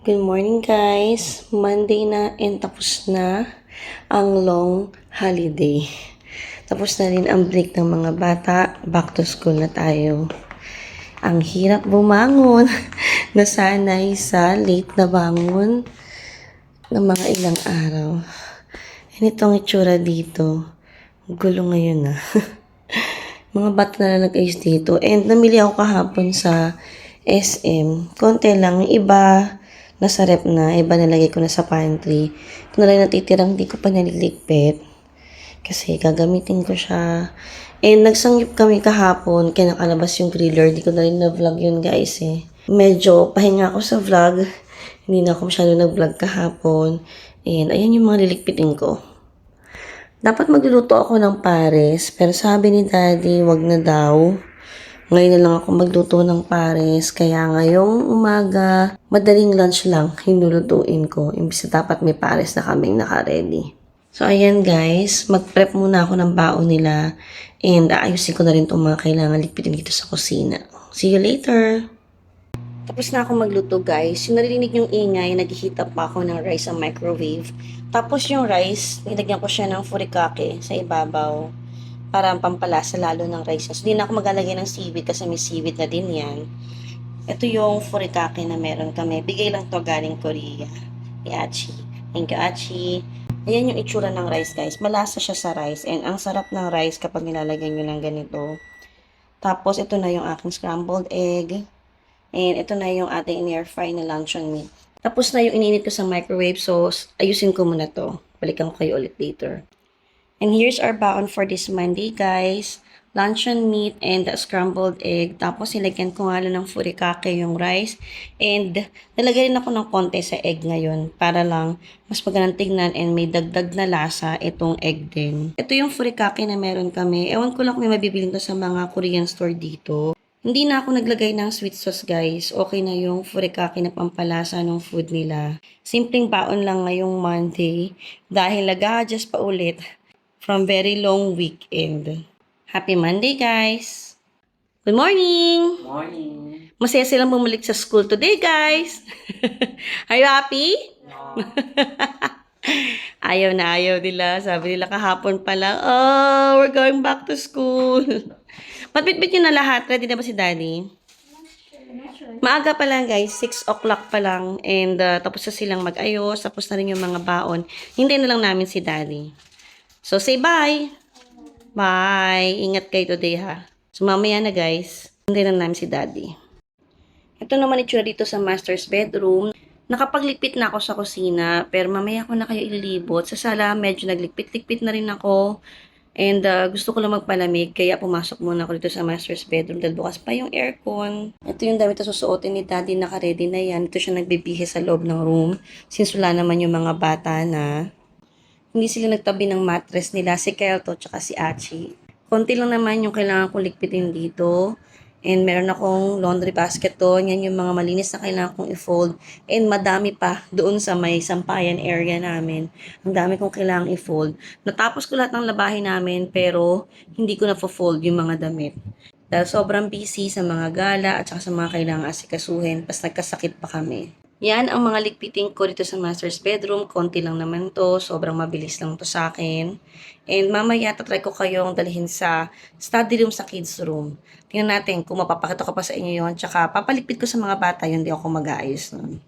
Good morning guys! Monday na and tapos na ang long holiday. Tapos na rin ang break ng mga bata. Back to school na tayo. Ang hirap bumangon. Nasanay sa late na bangon ng mga ilang araw. And itong itsura dito. Gulo ngayon na. Mga bata na lang nag-ayos dito. And namili ako kahapon sa SM. Konti lang. Yung iba nasa rep na. Iba nalagay ko na sa pantry. Ito na lang natitirang di ko pa naliligpit. Kasi gagamitin ko siya. And nagsangyup kami kahapon. Kaya nakalabas yung griller. Di ko na rin na-vlog yun guys eh. Medyo pahinga ako sa vlog. Hindi na ako masyado nag-vlog kahapon. And ayan yung mga liligpitin ko. Dapat magluluto ako ng pares, pero sabi ni Daddy, wag na daw. Ngayon na lang ako magluto ng pares, kaya ngayong umaga, madaling lunch lang hinulutuin ko. Imbis na dapat may pares na kaming naka-ready. So ayan guys, mag-prep muna ako ng baon nila and aayusin ko na rin itong mga kailangan lipitin dito sa kusina. See you later! Tapos na ako magluto guys. Yung narinig yung ingay, nag-heat up pa ako ng rice sa microwave. Tapos yung rice, nilagyan ko siya ng furikake sa ibabaw para pampalasa lalo ng rice. So, di na ako maglalagay ng seaweed kasi may seaweed na din yan. Ito yung furikake na meron kami. Bigay lang to galing Korea. Ni Achi. Thank you, Achi. Ayan yung itsura ng rice guys. Malasa siya sa rice and ang sarap ng rice kapag nilalagyan nyo ng ganito. Tapos ito na yung aking scrambled egg. And ito na yung ating in-air fry na luncheon meat. Tapos na yung ininit ko sa microwave, so ayusin ko muna to. Balikan ko kayo ulit later. And here's our baon for this Monday, guys. Luncheon meat and scrambled egg. Tapos nilagyan ko nga lang ng furikake yung rice. And nalagay rin ako ng konti sa egg ngayon para lang mas magandang tignan and may dagdag na lasa itong egg din. Ito yung furikake na meron kami. Ewan ko lang kung may mabibiling ko sa mga Korean store dito. Hindi na ako naglagay ng sweet sauce guys. Okay na yung furikake na pampalasa ng food nila. Simpleng baon lang ngayong Monday dahil nag-a-adjust pa ulit from very long weekend. Happy Monday guys! Good morning! Morning. Masaya silang bumalik sa school today guys! Are you happy? No. Ayaw na ayaw nila. Sabi nila kahapon pa lang, oh, we're going back to school. Matbitbit nyo na lahat. Ready na ba si Daddy? Maaga pa lang guys. 6 o'clock pa lang. And tapos na silang mag-ayos. Tapos na rin yung mga baon. Hintayin na lang namin si Daddy. So say bye! Bye! Ingat kayo today ha. So mamaya na guys. Hintayin na namin si Daddy. Ito naman itsura dito sa master's bedroom. Nakapaglikpit na ako sa kusina, pero mamaya ko na kayo ililibot. Sa sala, medyo naglikpit-likpit na rin ako. And gusto ko lang magpalamig, kaya pumasok muna ako dito sa master's bedroom dahil bukas pa yung aircon. Ito yung damit na susuotin ni Daddy, naka-ready na yan. Ito siya nagbibihis sa loob ng room. Since wala naman yung mga bata na. Hindi sila nagtabi ng mattress nila, si Kelto tsaka si Achi. Konti lang naman yung kailangan kong likpitin dito. And meron akong laundry basket doon. Yan yung mga malinis na kailangan kong i-fold. And madami pa doon sa may sampayan area namin. Ang dami kong kailangang i-fold. Natapos ko lahat ng labahin namin pero hindi ko na-fold yung mga damit. Dahil sobrang busy sa mga gala at saka sa mga kailangang asikasuhin. Pas nagkasakit pa kami. Yan ang mga ligpiting ko dito sa master's bedroom. Konti lang naman to. Sobrang mabilis lang to sa akin. And mamaya tatry ko kayong dalhin sa study room sa kids room. Tingnan natin kung mapapakita ko pa sa inyo yon. Tsaka papaligpit ko sa mga bata yun. Di ako mag-aayos nun.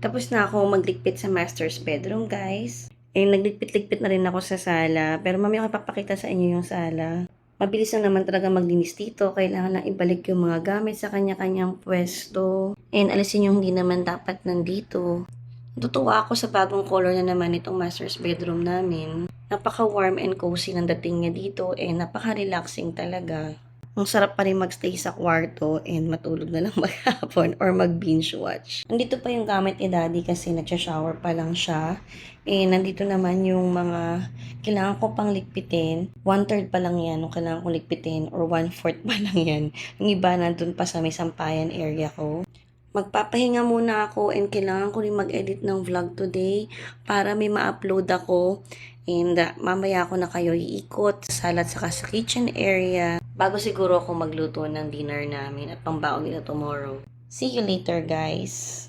Tapos na ako magligpit sa master's bedroom guys. And nagligpit-ligpit na rin ako sa sala. Pero mamaya ko ipapakita sa inyo yung sala. Mabilis lang naman talaga maglinis dito. Kailangan na ibalik yung mga gamit sa kanya-kanyang pwesto. And alisin yung hindi naman dapat nandito. Natutuwa ako sa bagong color na naman itong master's bedroom namin. Napaka-warm and cozy ng dating niya dito. And napaka-relaxing talaga. Ang sarap pa rin magstay sa kwarto and matulog na lang maghapon or mag-binge watch. Nandito pa yung gamit ni Daddy kasi nagsha-shower pa lang siya. Nandito naman yung mga kailangan ko pang ligpitin. 1/3 pa lang yan yung kailangan kong ligpitin or 1/4 pa lang yan. Yung iba nandun pa sa may sampayan area ko. Magpapahinga muna ako and kailangan ko rin mag-edit ng vlog today para may ma-upload ako. And mamaya ako na kayo iikot sa sala at saka sa kitchen area bago siguro ako magluto ng dinner namin at pambaon nila tomorrow. See you later guys!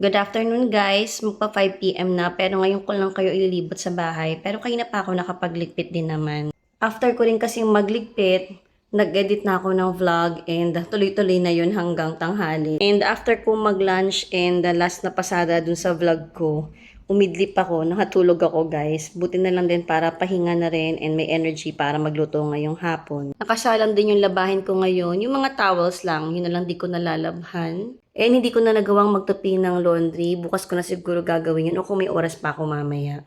Good afternoon guys, magpa 5 p.m. na pero ngayon ko lang kayo ililibot sa bahay pero kanina pa ako nakapagligpit din naman. After ko rin kasing magligpit, nag-edit na ako ng vlog and tuloy-tuloy na yun hanggang tanghali. And after ko mag-lunch and last na pasada dun sa vlog ko, umidlip ako, nakatulog ako guys. Buti na lang din para pahinga na rin and may energy para magluto ngayong hapon. Nakasalang din yung labahin ko ngayon. Yung mga towels lang, yun na lang di ko nalalabhan. And hindi ko na nagawang magtupi ng laundry. Bukas ko na siguro gagawin yun o kung may oras pa ako mamaya.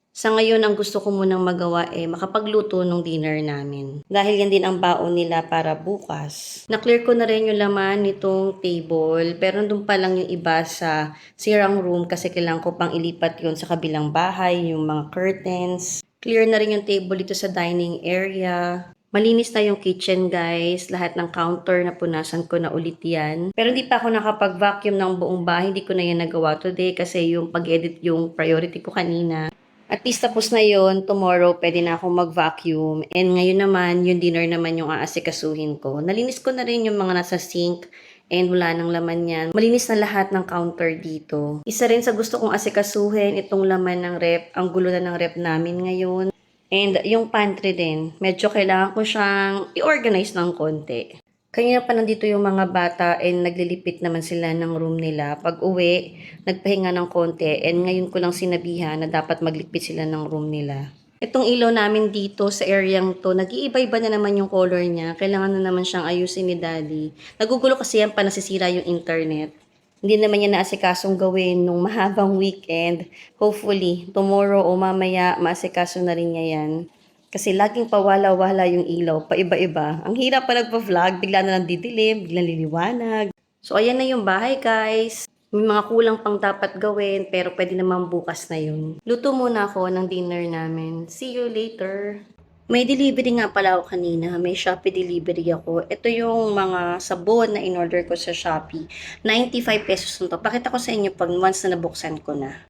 Sa ngayon, ang gusto ko munang magawa makapagluto ng dinner namin. Dahil yan din ang baon nila para bukas. Na-clear ko na rin yung laman nitong table. Pero nandun pa lang yung iba sa sirang room kasi kailangan ko pang ilipat yun sa kabilang bahay, yung mga curtains. Clear na rin yung table dito sa dining area. Malinis na yung kitchen guys. Lahat ng counter na punasan ko na ulit yan. Pero hindi pa ako nakapag-vacuum ng buong bahay. Hindi ko na yan nagawa today kasi yung pag-edit yung priority ko kanina. At least tapos na yon, tomorrow pwede na akong mag-vacuum. And ngayon naman, yung dinner naman yung aasikasuhin ko. Nalinis ko na rin yung mga nasa sink and wala nang laman yan. Malinis na lahat ng counter dito. Isa rin sa gusto kong asikasuhin, itong laman ng rep. Ang gulo na ng rep namin ngayon. And yung pantry din, medyo kailangan ko siyang i-organize ng konti. Kanina pa nandito yung mga bata and naglilipit naman sila ng room nila. Pag uwi, nagpahinga ng konti and ngayon ko lang sinabihan na dapat maglikpit sila ng room nila. Itong ilaw namin dito sa areang to, nag-iiba-iba na naman yung color niya. Kailangan na naman siyang ayusin ni Daddy. Nagugulo kasi yan pa nasisira yung internet. Hindi naman niya naasikasong gawin nung mahabang weekend. Hopefully, tomorrow o mamaya, maasikaso na rin niya yan. Kasi laging pawala-wala yung ilaw, paiba-iba. Ang hirap pa nagpa-vlog, bigla na lang didilim, biglang liliwanag. So, ayan na yung bahay, guys. May mga kulang pang dapat gawin, pero pwede naman bukas na yun. Luto muna ako ng dinner namin. See you later. May delivery nga pala ako kanina. May Shopee delivery ako. Ito yung mga sabon na in-order ko sa Shopee. 95 pesos nito. Pakita ko sa inyo pag once na nabuksan ko na.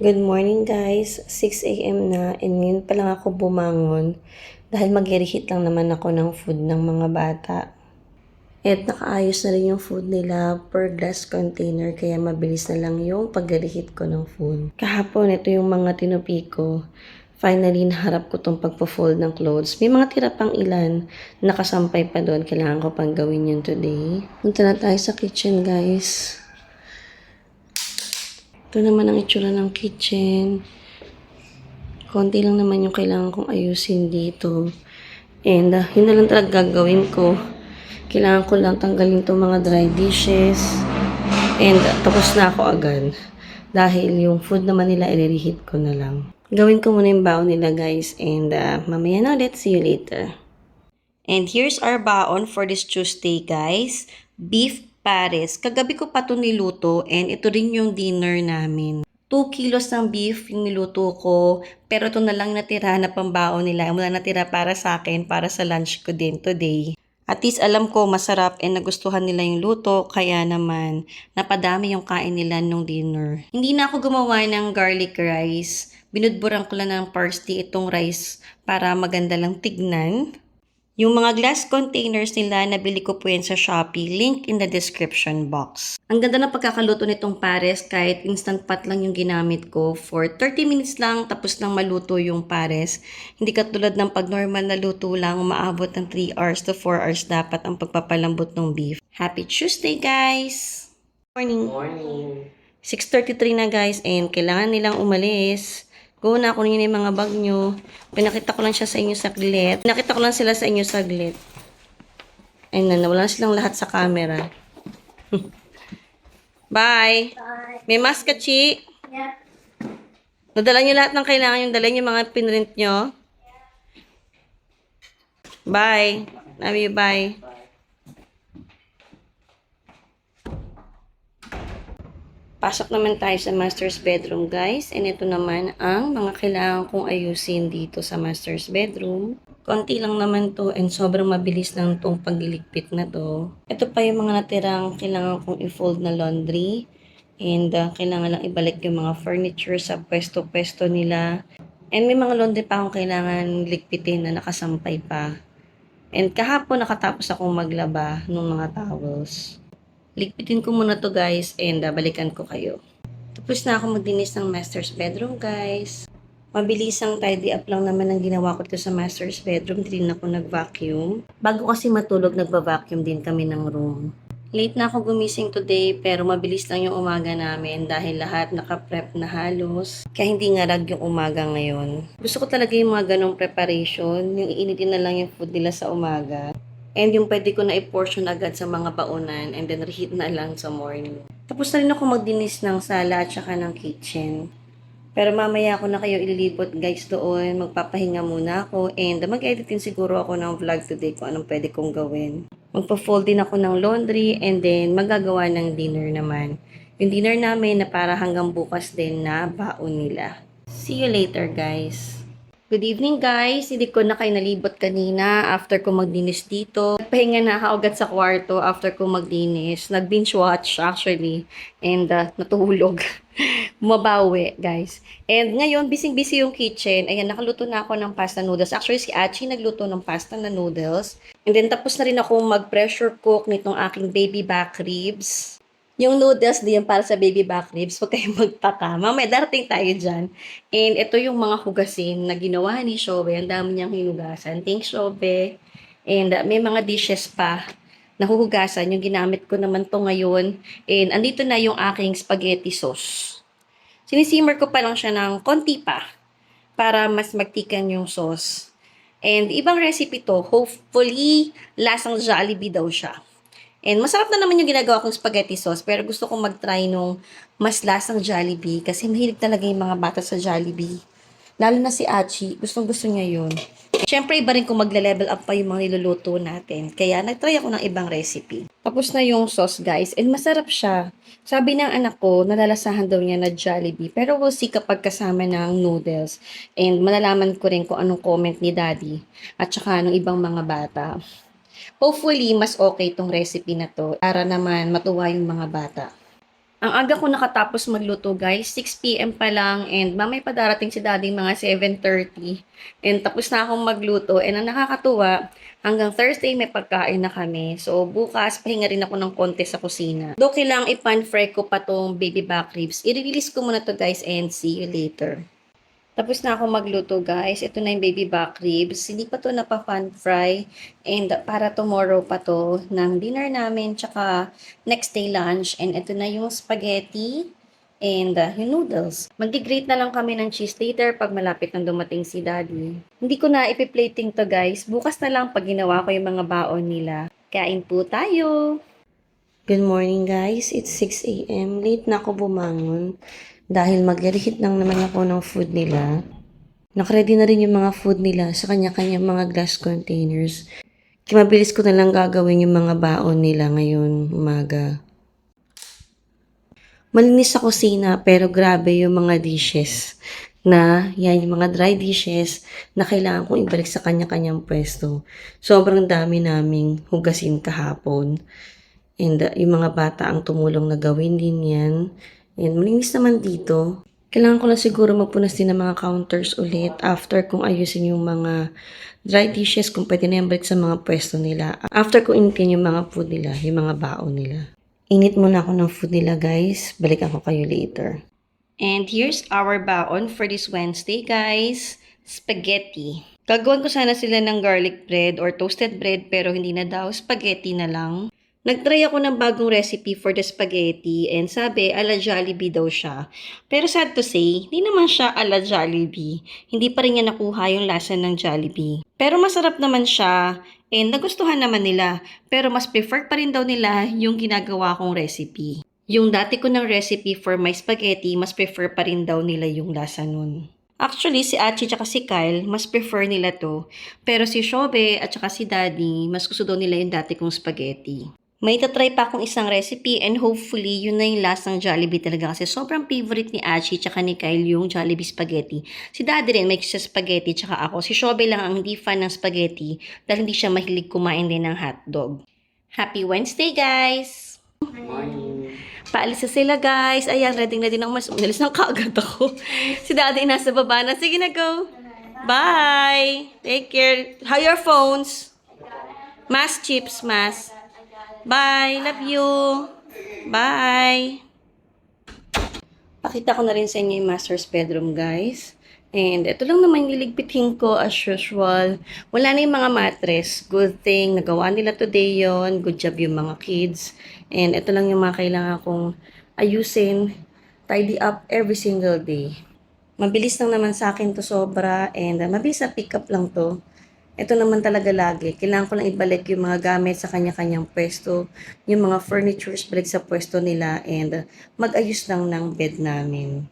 Good morning guys, 6 a.m. na and ngayon pa lang ako bumangon dahil mag-reheat lang naman ako ng food ng mga bata. At nakaayos na rin yung food nila per glass container kaya mabilis na lang yung pag-reheat ko ng food. Kahapon, ito yung mga tinupi ko. Finally, naharap ko tong pagpo-fold ng clothes. May mga tira pang ilan, nakasampay pa doon. Kailangan ko pang gawin yun today. Punta na tayo sa kitchen guys. Ito naman ang itsura ng kitchen. Konti lang naman yung kailangan kong ayusin dito. And yun na lang talaga gagawin ko. Kailangan ko lang tanggalin itong mga dry dishes. And tapos na ako agad. Dahil yung food naman nila, i-reheat ko na lang. Gawin ko muna yung baon nila guys. And mamaya na ulit. See you later. And here's our baon for this Tuesday guys. Beef Pares. Kagabi ko pa ito niluto and ito rin yung dinner namin. 2 kilos ng beef yung niluto ko pero ito na lang natira na pambaon nila. Wala natira para sa akin, para sa lunch ko din today. At least alam ko masarap and nagustuhan nila yung luto kaya naman napadami yung kain nila nung dinner. Hindi na ako gumawa ng garlic rice. Binudburan ko lang ng parsley itong rice para maganda lang tignan. Yung mga glass containers nila, nabili ko po yan sa Shopee. Link in the description box. Ang ganda ng pagkakaluto nitong pares kahit instant pot lang yung ginamit ko. For 30 minutes lang tapos nang maluto yung pares. Hindi katulad ng pag normal na luto lang, umaabot ng 3 hours to 4 hours dapat ang pagpapalambot ng beef. Happy Tuesday guys! Morning! Morning. 6:33 na guys and kailangan nilang umalis. Go na ako yung mga bag nyo. Pinakita ko lang siya sa inyo saglit. Pinakita ko lang sila sa inyo saglit. Ayun na, nawala na silang lahat sa camera. Bye! Bye. May mask ka, Chi? Yeah. Nadala nyo lahat ng kailangan yung dala nyo, mga pinrint nyo? Bye! Love you, bye! Pasok naman tayo sa master's bedroom, guys. And ito naman ang mga kailangan kong ayusin dito sa master's bedroom. Konti lang naman to and sobrang mabilis lang tong pagliligpit na to. Ito pa yung mga natirang kailangan kong i-fold na laundry. And kailangan lang ibalik yung mga furniture sa pwesto-pwesto nila. And may mga laundry pa akong kailangan ligpitin na nakasampay pa. And kahapon nakatapos akong maglaba ng mga towels. Ligpitin ko muna to guys and balikan ko kayo. Tapos na ako magdinis ng master's bedroom guys. Mabilisang tidy up lang naman ang ginawa ko dito sa master's bedroom. Hindi rin ako nag-vacuum. Bago kasi matulog, nagba-vacuum din kami ng room. Late na ako gumising today pero mabilis lang yung umaga namin dahil lahat naka-prep na halos. Kaya hindi ngarag yung umaga ngayon. Gusto ko talaga yung mga ganong preparation, yung iinitin na lang yung food nila sa umaga. And yung pwede ko na i-portion agad sa mga baunan and then reheat na lang sa morning. Tapos na rin ako magdinis ng sala at saka ng kitchen. Pero mamaya ako na kayo ililibot guys doon. Magpapahinga muna ako and mag-edit din siguro ako ng vlog today kung anong pwede kong gawin. Magpa-fold din ako ng laundry and then magagawa ng dinner naman. Yung dinner namin na para hanggang bukas din na baon nila. See you later guys. Good evening guys! Hindi ko na kayo nalibot kanina after ko magdinis dito. Nagpahinga na ako agad sa kwarto after ko magdinis. Nag-binge watch actually and natulog. Bumabawi guys. And ngayon, busy-busy yung kitchen. Ayan, nakaluto na ako ng pasta noodles. Actually, si Achi nagluto ng pasta na noodles. And then tapos na rin ako mag-pressure cook nitong aking baby back ribs. Yung noodles din para sa baby back ribs, huwag kayong magtaka. Mamaya, darating tayo dyan. And ito yung mga hugasin na ginawa ni Shobe. Ang dami niyang hinugasan. Thanks, Shobe. And may mga dishes pa na huhugasan. Yung ginamit ko naman to ngayon. And andito na yung aking spaghetti sauce. Sinisimmer ko pa lang siya ng konti pa para mas magtikan yung sauce. And ibang recipe to. Hopefully, lasang Jollibee daw siya. And masarap na naman yung ginagawa kong spaghetti sauce, pero gusto kong mag-try nung mas lasang Jollibee kasi mahilig talaga yung mga bata sa Jollibee. Lalo na si Achi, gustong-gusto niya yun. Siyempre, iba rin kung magle-level up pa yung mga niluluto natin. Kaya nag-try ako ng ibang recipe. Tapos na yung sauce, guys, and masarap siya. Sabi ng anak ko, nalalasahan daw niya na Jollibee, pero we'll see kapag kasama ng noodles. And malalaman ko rin kung anong comment ni Daddy at saka ng ibang mga bata. Hopefully, mas okay itong recipe na to para naman matuwa yung mga bata. Ang aga ko nakatapos magluto guys, 6 PM pa lang and mamay pa darating si daddy mga 7:30 and tapos na akong magluto and ang nakakatuwa, hanggang Thursday may pagkain na kami. So bukas, pahinga rin ako ng konti sa kusina. Do kailangang i-pan-fry ko pa tong baby back ribs. I-release ko muna to guys and see you later. Tapos na ako magluto guys. Ito na yung baby back ribs. Hindi pa to napa-pan fry. And para tomorrow pa to ng dinner namin. Tsaka next day lunch. And ito na yung spaghetti and yung noodles. Mag-grate na lang kami ng cheese later pag malapit nang dumating si daddy. Hindi ko na ipi-plating to guys. Bukas na lang pag ginawa ko yung mga baon nila. Kain po tayo! Good morning guys. It's 6 AM. Late na ako bumangon. Dahil mag-reheat lang naman ako ng food nila. Nakaready na rin yung mga food nila sa kanya-kanya mga glass containers. Kaya mabilis ko na lang gagawin yung mga baon nila ngayon umaga. Malinis sa kusina pero grabe yung mga dishes na yan yung mga dry dishes na kailangan kong ibalik sa kanya-kanyang pwesto. Sobrang dami naming hugasin kahapon. And yung mga bata ang tumulong na gawin din yan. And malinis naman dito. Kailangan ko na siguro magpunas din ng mga counters ulit after kong ayusin yung mga dry dishes kung pwede na yung balik sa mga pwesto nila. After ko initin yung mga food nila, yung mga baon nila. Init muna ako ng food nila guys. Balik ako kayo later. And here's our baon for this Wednesday guys. Spaghetti. Gagawin ko sana sila ng garlic bread or toasted bread pero hindi na daw. Spaghetti na lang. Nag-try ako ng bagong recipe for the spaghetti and sabi, ala Jollibee daw siya. Pero sad to say, hindi naman siya ala Jollibee. Hindi pa rin niya nakuha yung lasa ng Jollibee. Pero masarap naman siya and nagustuhan naman nila. Pero mas prefer pa rin daw nila yung ginagawa kong recipe. Yung dati ko ng recipe for my spaghetti, mas prefer pa rin daw nila yung lasa nun. Actually, si Achi at si Kyle, mas prefer nila to. Pero si Shobe at si Daddy, mas gusto daw nila yung dati kong spaghetti. May tatry pa akong isang recipe and hopefully yun na yung lasang Jollibee talaga kasi sobrang favorite ni Achi tsaka ni Kyle yung Jollibee spaghetti. Si Daddy rin may siya spaghetti tsaka ako. Si Shobe lang ang hindi fan ng spaghetti dahil hindi siya mahilig kumain din ng hotdog. Happy Wednesday guys! Morning. Paalis na sila guys. Ayan, ready na din ako. Mas umalis na kaagad ako. Si Daddy nasa baba na. Sige na, go! Bye! Take care. How your phones? Mas chips, mas. Bye. Love you. Bye! Pakita ko na rin sa inyo yung master's bedroom, guys. And ito lang naman niligpitin ko as usual. Wala na yung mga mattress. Good thing. Nagawa nila today yon. Good job yung mga kids. And ito lang yung mga kailangan kong ayusin. Tidy up every single day. Mabilis lang naman sa akin to sobra. And mabilis na pick up lang to. Ito naman talaga lagi. Kailangan ko lang ibalik yung mga gamit sa kanya-kanyang pwesto. Yung mga furnitures balik sa pwesto nila. And mag-ayos lang ng bed namin.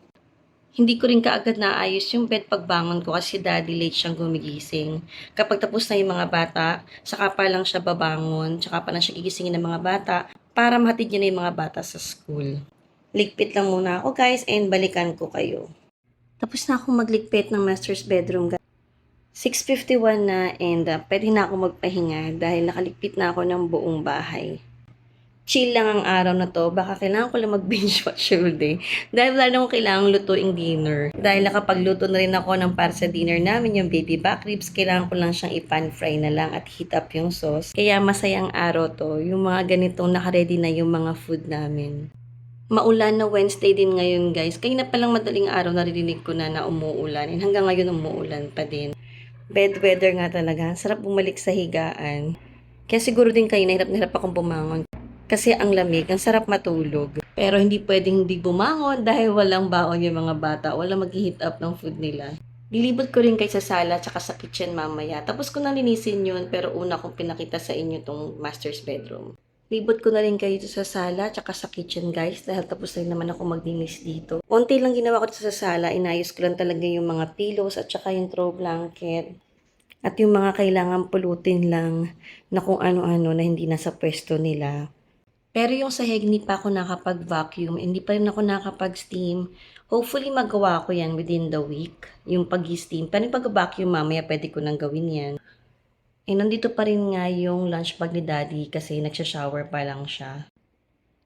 Hindi ko rin kaagad naayos yung bed pagbangon ko kasi daddy late siyang gumigising. Kapag tapos na yung mga bata, saka pa lang siya babangon, saka pa lang siya gigisingin ng mga bata para mahatid niya na yung mga bata sa school. Ligpit lang muna ako guys and balikan ko kayo. Tapos na akong magligpit ng master's bedroom guys. 6:51 na and pwede na ako magpahinga dahil nakaligpit na ako ng buong bahay. Chill lang ang araw na to. Baka kailangan ko lang mag-binge watch all day. Dahil wala na akong kailangang lutuing dinner. Dahil nakapagluto na rin ako ng para sa dinner namin, yung baby back ribs. Kailangan ko lang siyang i-pan fry na lang at heat up yung sauce. Kaya masayang araw to. Yung mga ganitong nakaready na yung mga food namin. Maulan na Wednesday din ngayon guys. Kaya na palang madaling araw naririnig ko na umuulan. And hanggang ngayon umuulan pa din. Bed weather nga talaga. Sarap bumalik sa higaan. Kaya siguro din kayo na hirap akong bumangon. Kasi ang lamig, ang sarap matulog. Pero hindi pwedeng hindi bumangon dahil walang baon yung mga bata. Walang mag-heat up ng food nila. Lilibot ko rin kayo sa sala tsaka sa kitchen mamaya. Tapos ko nang linisin yun pero una kong pinakita sa inyo tong master's bedroom. Libot ko na rin kayo sa sala tsaka sa kitchen guys dahil tapos na rin naman ako maglinis dito. Unti lang ginawa ko sa sala, inayos ko lang talaga yung mga pillows at tsaka yung throw blanket. At yung mga kailangan pulutin lang na kung ano-ano na hindi nasa pwesto nila. Pero yung sahig, hindi pa ako nakapag-vacuum, hindi pa rin ako nakapag-steam. Hopefully, magawa ko yan within the week, yung pag-steam. Pero yung pag-vacuum, mamaya pwede ko nang gawin yan. Eh, nandito pa rin nga yung lunch bag ni Daddy kasi nagsha-shower pa lang siya.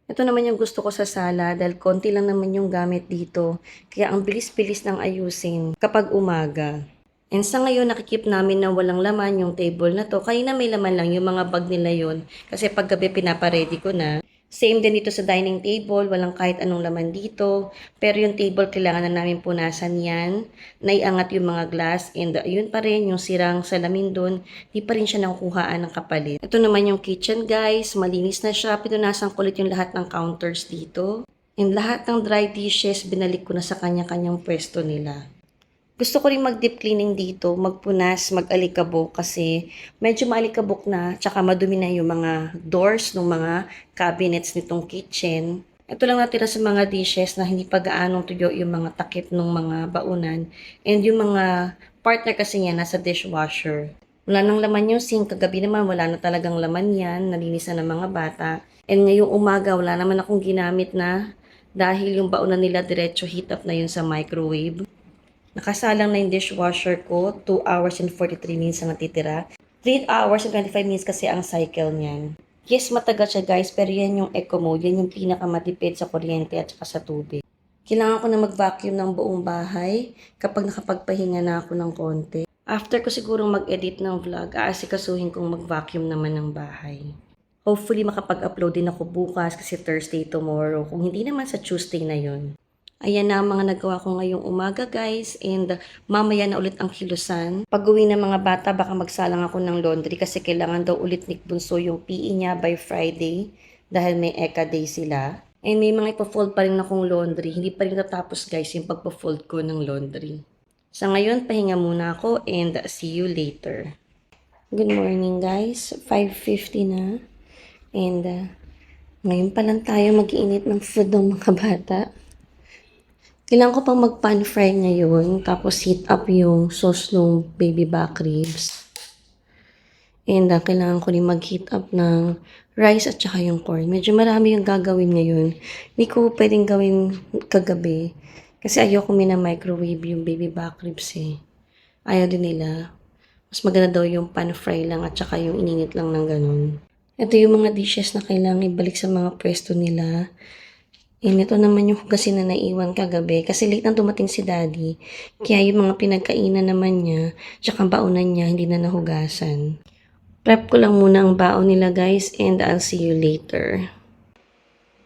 Ito naman yung gusto ko sa sala dahil konti lang naman yung gamit dito. Kaya ang bilis-bilis ng ayusin kapag umaga. And sa ngayon, nakikip namin na walang laman yung table na to. Kaya na may laman lang yung mga bag nila yun. Kasi paggabi pinaparedy ko na. Same din dito sa dining table. Walang kahit anong laman dito. Pero yung table, kailangan na namin punasan yan. Naiangat yung mga glass. And yun pa rin, yung sirang salamin dun. Di pa rin siya nakukuhaan ng kapalit. Ito naman yung kitchen guys. Malinis na siya. Pinunasan ko ulit yung lahat ng counters dito. And lahat ng dry dishes, binalik ko na sa kanya-kanyang pwesto nila. Gusto ko rin mag-deep cleaning dito, magpunas, mag-alikabok kasi medyo maalikabok na, tsaka madumi na yung mga doors ng mga cabinets nitong kitchen. Ito lang natira sa mga dishes na hindi pa gaanong tuyo yung mga takip ng mga baunan. And yung mga partner kasi niya nasa dishwasher. Wala nang laman yung sink, kagabi naman wala na talagang laman yan, nalinisan ng mga bata. And ngayong umaga wala naman akong ginamit na dahil yung baunan nila diretso heat up na yun sa microwave. Nakasalang na yung dishwasher ko. 2 hours and 43 minutes ang natitira. 3 hours and 25 minutes kasi ang cycle niyan. Yes, matagal siya guys, pero yan yung eco mode. Yan yung pinakamatipid sa kuryente at saka sa tubig. Kailangan ko na mag-vacuum ng buong bahay kapag nakapagpahinga na ako ng konti. After ko sigurong mag-edit ng vlog, aasikasuhin kong mag-vacuum naman ng bahay. Hopefully makapag-upload din ako bukas kasi Thursday tomorrow. Kung hindi naman sa Tuesday na yun. Ayan na ang mga nagawa ko ngayong umaga guys and mamaya na ulit ang kilusan. Pag uwi ng mga bata baka magsalang ako ng laundry kasi kailangan daw ulit ni Bunso yung PE niya by Friday dahil may ECA day sila. And may mga ipo-fold pa rin akong laundry. Hindi pa rin natapos guys yung pagpo-fold ko ng laundry. Sa ngayon pahinga muna ako and see you later. Good morning guys, 5:50 na. And ngayon pa lang tayo mag-iinit ng food ng mga bata. Kailangan ko pang mag-pan fry ngayon, tapos heat up yung sauce ng baby back ribs. And kailangan ko rin mag-heat up ng rice at saka yung corn. Medyo marami yung gagawin ngayon. Hindi ko pwedeng gawin kagabi. Kasi ayoko microwave yung baby back ribs eh. Ayaw din nila. Mas maganda daw yung pan fry lang at saka yung ininit lang ng ganun. Ito yung mga dishes na kailangan ibalik sa mga pwesto nila. And ito naman yung hugasin na naiwan kagabi kasi late nang dumating si Daddy. Kaya yung mga pinagkainan naman niya, tsaka baonan niya, hindi na nahugasan. Prep ko lang muna ang baon nila guys and I'll see you later.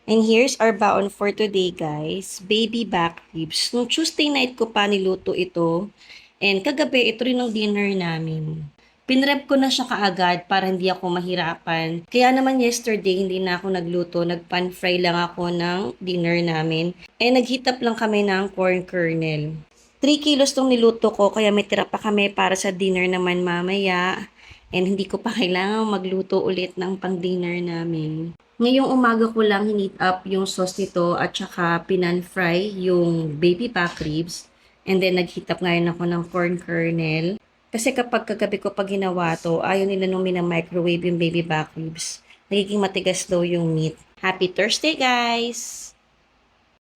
And here's our baon for today, guys. Baby back ribs. Nung Tuesday night ko pa niluto ito. And kagabi, ito rin ang dinner namin. Pinrep ko na siya kaagad para hindi ako mahirapan. Kaya naman yesterday, hindi na ako nagluto. Nag-pan fry lang ako ng dinner namin. And nag-heat up lang kami ng corn kernel. 3 kilos tong niluto ko, kaya may tira pa kami para sa dinner naman mamaya. And hindi ko pa kailangan magluto ulit ng pang-dinner namin. Ngayong umaga ko lang hinit up yung sauce nito at saka pinan-fry yung baby back ribs. And then nag-heat up ngayon ako ng corn kernel. Kasi kapag kagabi ko pag ginawa to, ayaw nila nung microwave yung baby back ribs. Nagiging matigas daw yung meat. Happy Thursday, guys!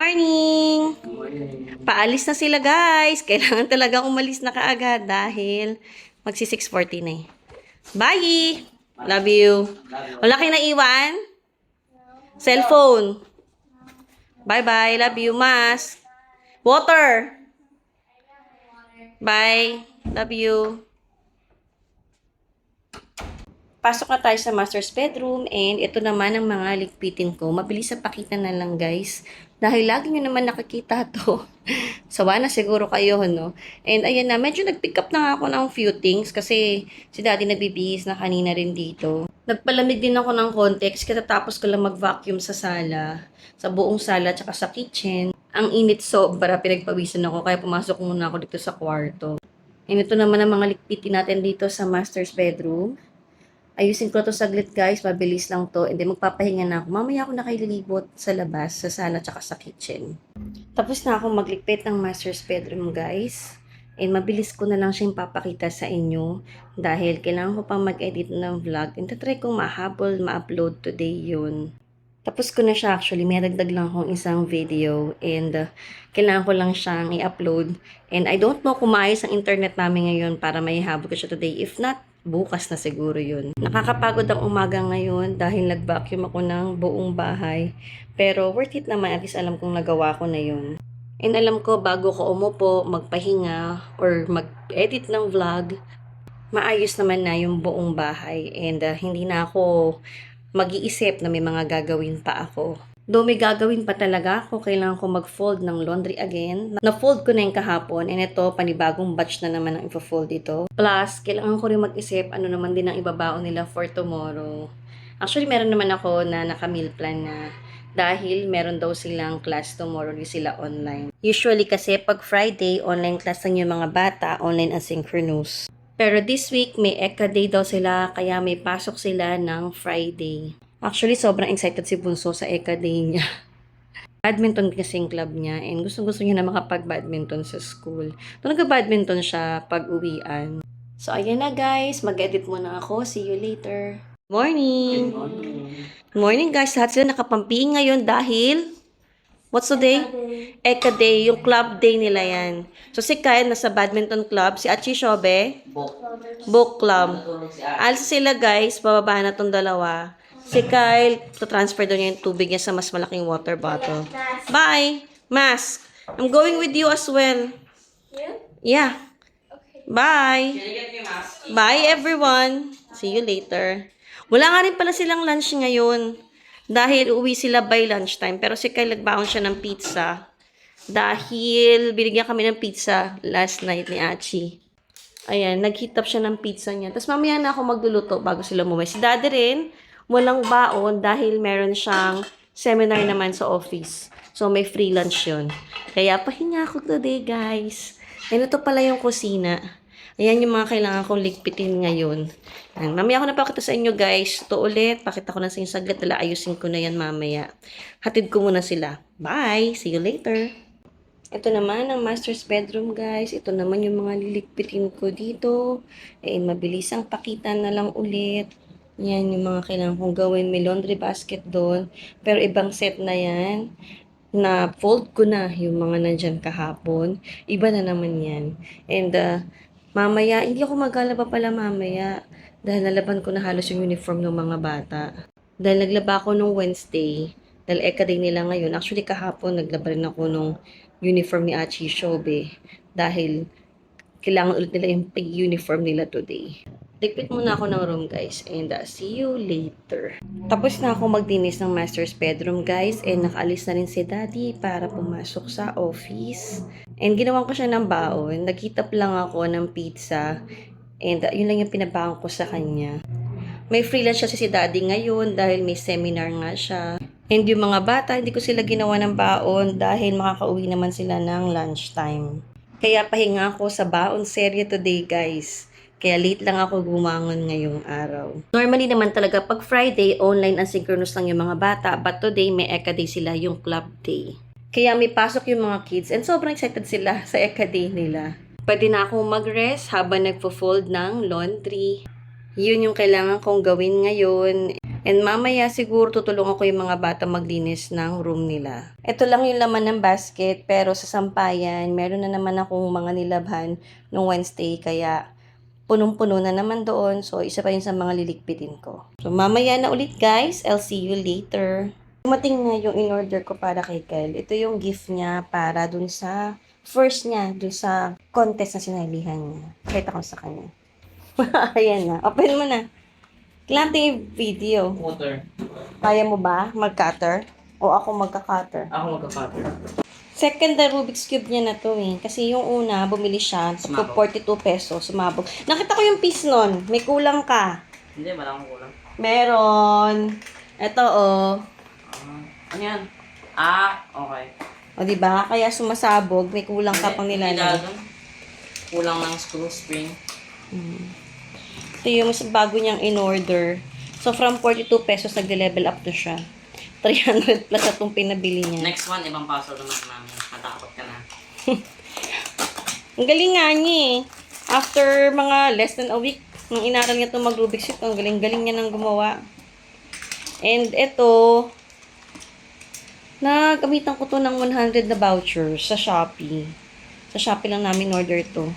Morning! Paalis na sila, guys. Kailangan talaga umalis na kaagad dahil magsi 6:40 na eh. Bye! Love you. Wala kayo naiwan? Cellphone. Bye-bye. Love you, Mas. Water. Bye. Love you. Pasok na tayo sa master's bedroom and ito naman ang mga ligpitin ko. Mabilis sa pakita na lang, guys. Dahil lagi nyo naman nakikita to. Sawa na siguro kayo, no? And ayan na, medyo nag-pick up na nga ako ng few things kasi si daddy nagbibihis na kanina rin dito. Nagpalamig din ako ng context katatapos ko lang mag-vacuum sa sala. Sa buong sala tsaka sa kitchen. Ang init sobra, pinagpawisan ako kaya pumasok muna ako dito sa kwarto. And ito naman ang mga ligpitin natin dito sa master's bedroom. Ayusin ko to saglit, guys. Mabilis lang to. And then magpapahinga na ako. Mamaya ako nakaililibot sa labas, sa sala, tsaka sa kitchen. Tapos na ako magligpit ng master's bedroom, guys. And mabilis ko na lang siyang papakita sa inyo. Dahil kailangan ko pang mag-edit ng vlog. And tatry kong mahabol, ma-upload today yun. Tapos ko na siya actually. May dagdag lang akong isang video. And kailangan ko lang siyang i-upload. And I don't know kung maayos ang internet namin ngayon para may habol ko siya today. If not, bukas na siguro yun. Nakakapagod ang umaga ngayon dahil nag-vacuum ako ng buong bahay. Pero worth it naman, at least alam kong nagawa ko na yun. And alam ko bago ko umupo, magpahinga, or mag-edit ng vlog, maayos naman na yung buong bahay. And hindi na ako mag-iisip na may mga gagawin pa ako. Though may gagawin pa talaga ako, kailangan ko mag-fold ng laundry again. Na-fold ko na yung kahapon, and ito, panibagong batch na naman ang ipo-fold ito. Plus, kailangan ko rin mag-isip ano naman din ang ibabaon nila for tomorrow. Actually, meron naman ako na naka-meal plan na dahil meron daw silang class tomorrow, di sila online. Usually kasi pag Friday, online class lang yung mga bata, online asynchronous. Pero this week, may ECA day daw sila, kaya may pasok sila ng Friday. Actually, sobrang excited si Bunso sa ECA day niya. Badminton kasing club niya and gusto niya na makapag-badminton sa school. So, nag-badminton siya pag-uwian. So, ayan na guys. Mag-edit muna ako. See you later. Morning! Good morning guys. Lahat sila nakapampiing ngayon dahil what's the day? ECA day. Yung club day nila yan. So, si Kyle nasa badminton club. Si Achi Shobe, book club. Alis sila guys. Bababa na tong dalawa. Si Kyle, transfer daw niya yung tubig niya sa mas malaking water bottle. Bye! Mask! I'm going with you as well. You? Yeah. Okay. Bye! Bye everyone! See you later. Wala nga rin pala silang lunch ngayon. Dahil uwi sila by lunchtime. Pero si Kyle nagbaon siya ng pizza. Dahil binigyan kami ng pizza last night ni Achi. Ayan, nag-heat up siya ng pizza niya. Tapos mamaya na ako magluluto bago sila umuwi. Si Daddy rin, walang baon dahil meron siyang seminar naman sa office. So, may free lunch yun. Kaya, pahinga ako today, guys. And ito pala yung kusina. Ayan yung mga kailangan kong ligpitin ngayon. And, mamaya ako napakita sa inyo, guys. Ito ulit. Pakita ko na sa inyo saglit. Ayusin ko na yan mamaya. Hatid ko muna sila. Bye! See you later! Ito naman ang master's bedroom, guys. Ito naman yung mga liligpitin ko dito. Mabilis ang pakita na lang ulit. Yan yung mga kailangan kong gawin. May laundry basket doon. Pero ibang set na yan. Na fold ko na yung mga nandyan kahapon. Iba na naman yan. And mamaya, hindi ako maglalaba pala mamaya. Dahil nalaban ko na halos yung uniform ng mga bata. Dahil naglaba ako nung Wednesday. Dahil ECA day nila ngayon. Actually kahapon naglaba rin ako nung uniform ni Achi Shobe. Dahil kailangan ulit nila yung uniform nila today. Ligpit muna ako ng room, guys. And see you later. Tapos na ako magdinis ng master's bedroom, guys. And nakaalis na rin si daddy para pumasok sa office. And ginawan ko siya ng baon. Nagkitap lang ako ng pizza. And yun lang yung pinabaon ko sa kanya. May freelance siya si daddy ngayon dahil may seminar nga siya. And yung mga bata, hindi ko sila ginawa ng baon dahil makakauwi naman sila ng lunchtime. Kaya pahinga ako sa baon serye today, guys. Kaya late lang ako gumangon ngayong araw. Normally naman talaga pag Friday, online asynchronous lang yung mga bata. But today, may ECA day sila, yung club day. Kaya may pasok yung mga kids and sobrang excited sila sa ECA day nila. Pwede na akong mag-rest habang nagpo-fold ng laundry. Yun yung kailangan kong gawin ngayon. And mamaya siguro tutulungan ko yung mga bata maglinis ng room nila. Ito lang yung laman ng basket pero sa sampayan, meron na naman akong mga nilabhan nung Wednesday kaya punong-puno na naman doon. So, isa pa yun sa mga lilikpitin ko. So, mamaya na ulit guys. I'll see you later. Dumating na yung in-order ko para kay Kyle. Ito yung gift niya para dun sa first niya, dun sa contest na sinalihan niya. Pakita ko sa kanya. Ayan na. Open mo na. Kailangan yung video. Cutter. Kaya mo ba mag-cutter? O ako magka-cutter? Ako magka-cutter. Second na Rubik's Cube niya na to eh. Kasi yung una, bumili siya. So, Sumabog. 42 pesos. Sumabog. Nakita ko yung piece nun. May kulang ka. Hindi, walang kulang. Meron. Ito oh. Ano yan? Ah, okay. O diba? Kaya sumasabog. May kulang ka pang Hindi nilalagay. dahil kulang ng screw spring. Ito yung mas bago niyang in-order. So, from 42 pesos, nag-level up na siya. 300 plus atong pinabili niya. Next one, ibang password naman namin. Matakot ka na. Ang galing nga niya eh. After mga less than a week, nung inaral niya itong mag-Rubik's Cube, ang galing-galing niya nang gumawa. And ito, nagamitan ko to ng 100 na vouchers sa Shopee. Sa Shopee lang namin order to.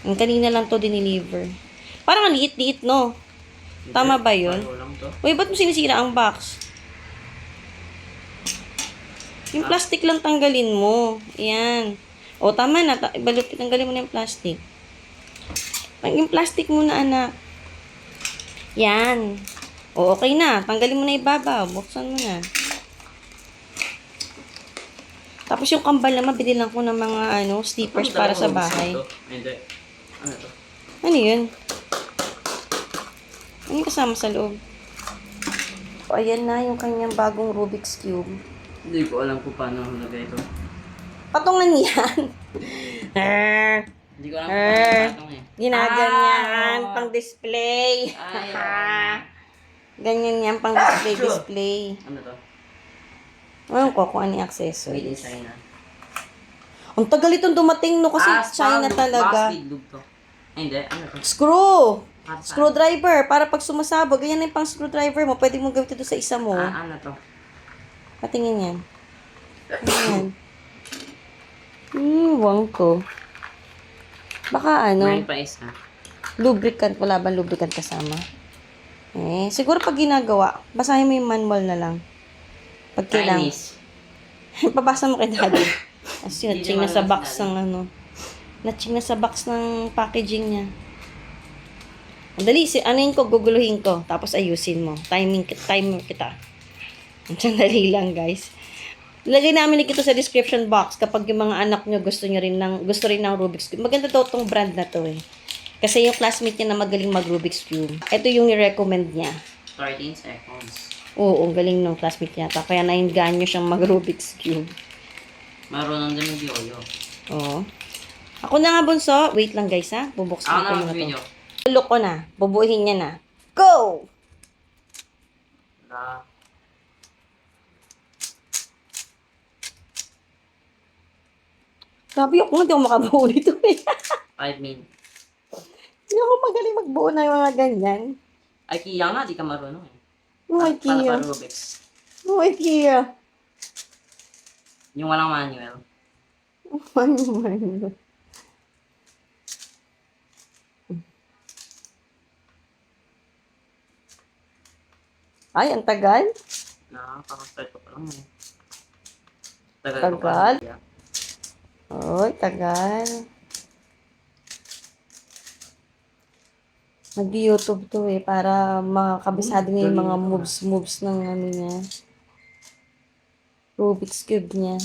Ang kanina lang to diniliver. Parang ang liit-liit, no? Tama ba yun? Kulang to. Uy, ba't mo sinisira ang box? Yung plastic lang tanggalin mo. Ayan. O, tama na. Tanggalin mo na yung plastic. Yung plastic muna, anak. Yan. O, okay na. Tanggalin mo na yung ibabaw. Buksan mo na. Tapos yung kambal naman, binilang ko ng mga slippers para sa bahay. Hindi. Ano to? Ano yun? Ano yung kasama sa loob? O, ayan na yung kanyang bagong Rubik's Cube. Hindi ko alam kung paano nalagay ito. Patungan yan. Hindi ko alam kung paano patong eh. Ginaganyan, pang display. Ay, Ganyan yan, pang display. ano to? Ewan ko kung ano yung Made accessories. in China. Ang tagal itong dumating, no? Kasi China talaga. Bakit lube to? Ay, hindi. Ano to? Screw! Ah, Screwdriver. Para pag sumasabog, ganyan na yung pang screwdriver mo. Pwede mong gawin ito sa isa mo. ano to? Patingin yan. Ayan. Wang ko. Baka May pa isa. lubricant. Wala bang lubricant kasama? Siguro pag ginagawa, basahin mo yung manual na lang. Pag kailangan. Chinese. Pabasa mo kay daddy. Kasi Hindi natching naman na sa alam box si ng natching na sa box ng packaging niya. Dali, anuin ko, guguluhin ko. Tapos ayusin mo. Timer kita. Sandali lang, guys. Ilagay namin link ito sa description box kapag yung mga anak nyo gusto rin ng Rubik's Cube. Maganda daw tong brand na to eh. Kasi yung classmate niya na magaling mag Rubik's Cube. Ito yung i-recommend niya. 13 seconds. Oo, ang galing ng classmate niya. Kaya naingaan nyo siyang mag Rubik's Cube. Marunong din mag-yoyo. Oo. Ako na nga, bunso. Wait lang, guys, ha. Bubuksan Ako ko na muna mag-video. to. Look ko na. Bubuhin niya na. Go! Sabi ako nga, di ako makabuo nito eh. 5 minutes. Hindi ako magaling magbuo ng mga ganyan. Ay, Kia nga, di ka marunong eh. No idea. Para Rubik's. No idea. Yung walang manual. Ano. Ay, ang tagal. Nakaka-start ko pa lang eh. Tagal. Tagal? Oy, tagal. Mag-YouTube to eh, para makakabisado niya yung mga moves ng ano niya. Rubik's Cube niya.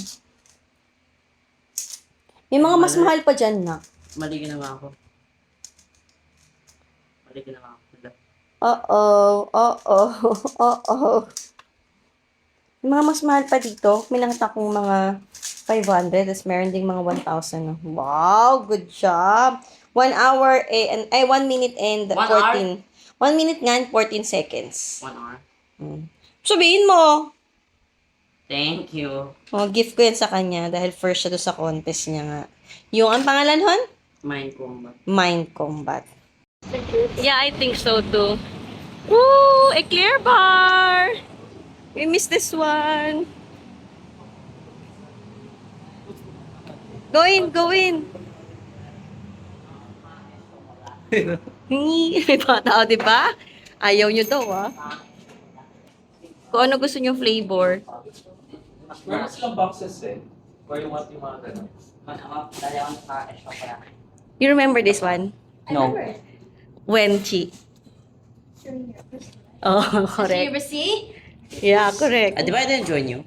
May mga mas mahal pa dyan na. Mali ginawa ko. Mali ginawa ko. Oo, oo, oo. May mga mas mahal pa dito. May nakita kong mga 500, tapos meron ding mga 1,000. No? Wow, good job. 1 hour, 1 minute and 1 14. 1 minute nga and 14 seconds. 1 hour. Sabihin mo. Thank you. Oh, gift ko yan sa kanya dahil first siya doon sa contest niya nga. Yung, ang pangalan hon? Mind combat. Mind Combat. Yeah, I think so too. Woo! Eclair bar! We miss this one. Go in, go in. May mga tao, di ba? Ayaw nyo daw, ah. Kung ano gusto nyo flavor. Meron silang boxes eh. Or you want yung mga ganun. You remember this one? No. Wenchi. Oh, You correct. ever see? Yeah, correct. Di ba I didn't join you?